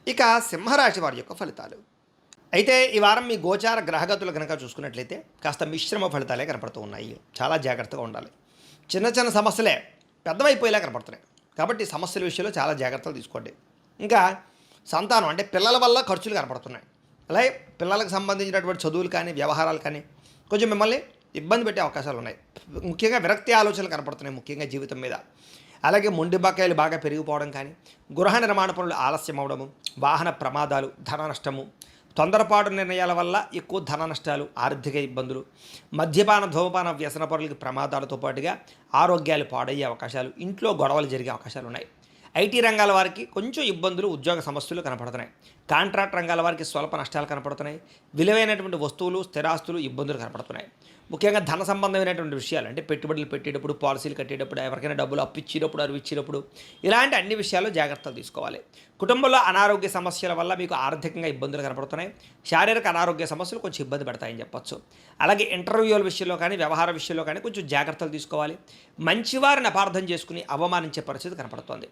ఇక సింహరాశి వారి యొక్క ఫలితాలు. అయితే ఈ వారం మీ గోచార గ్రహగతులు కనుక చూసుకున్నట్లయితే కాస్త మిశ్రమ ఫలితాలే కనపడుతూ ఉన్నాయి. చాలా జాగ్రత్తగా ఉండాలి. చిన్న చిన్న సమస్యలే పెద్దవైపోయేలా కనపడుతున్నాయి. కాబట్టి సమస్యల విషయంలో చాలా జాగ్రత్తలు తీసుకోండి. ఇంకా సంతానం అంటే పిల్లల వల్ల ఖర్చులు కనపడుతున్నాయి. అలాగే పిల్లలకు సంబంధించినటువంటి చదువులు కానీ వ్యవహారాలు కానీ కొంచెం మిమ్మల్ని ఇబ్బంది పెట్టే అవకాశాలు ఉన్నాయి. ముఖ్యంగా విరక్తి ఆలోచనలు కనపడుతున్నాయి ముఖ్యంగా జీవితం మీద. అలాగే మొండి బకాయిలు బాగా పెరిగిపోవడం కానీ, గృహ నిర్మాణ పనులు ఆలస్యం అవడము, వాహన ప్రమాదాలు, ధన నష్టము, తొందరపాటు నిర్ణయాల వల్ల ఎక్కువ ధన నష్టాలు, ఆర్థిక ఇబ్బందులు, మద్యపాన ధూమపాన వ్యసన పనులకి ప్రమాదాలతో పాటుగా ఆరోగ్యాలు పాడయ్యే అవకాశాలు, ఇంట్లో గొడవలు జరిగే అవకాశాలు ఉన్నాయి. ఐటీ రంగాల వారికి కొంచెం ఇబ్బందులు, ఉద్యోగ సమస్యలు కనపడుతున్నాయి. కాంట్రాక్ట్ రంగాల వారికి స్వల్ప నష్టాలు కనపడుతున్నాయి. విలువైనటువంటి వస్తువులు, స్థిరాస్తులు ఇబ్బందులు కనపడుతున్నాయి. ముఖ్యంగా ధన సంబంధమైనటువంటి విషయాలు అంటే పెట్టుబడులు పెట్టేటప్పుడు, పాలసీలు కట్టేటప్పుడు, ఎవరికైనా డబ్బులు అప్పు ఇచ్చేటప్పుడు, అరువు ఇచ్చేటప్పుడు ఇలాంటి అన్ని విషయాల్లో జాగ్రత్తలు తీసుకోవాలి. కుటుంబంలో అనారోగ్య సమస్యల వల్ల మీకు ఆర్థికంగా ఇబ్బందులు కనపడుతున్నాయి. శారీరక అనారోగ్య సమస్యలు కొంచెం ఇబ్బంది పెడతాయని చెప్పొచ్చు. అలాగే ఇంటర్వ్యూల విషయంలో కానీ, వ్యవహార విషయంలో కానీ కొంచెం జాగ్రత్తలు తీసుకోవాలి. మంచివారిని అపార్థం చేసుకుని అవమానించే పరిస్థితి కనపడుతోంది.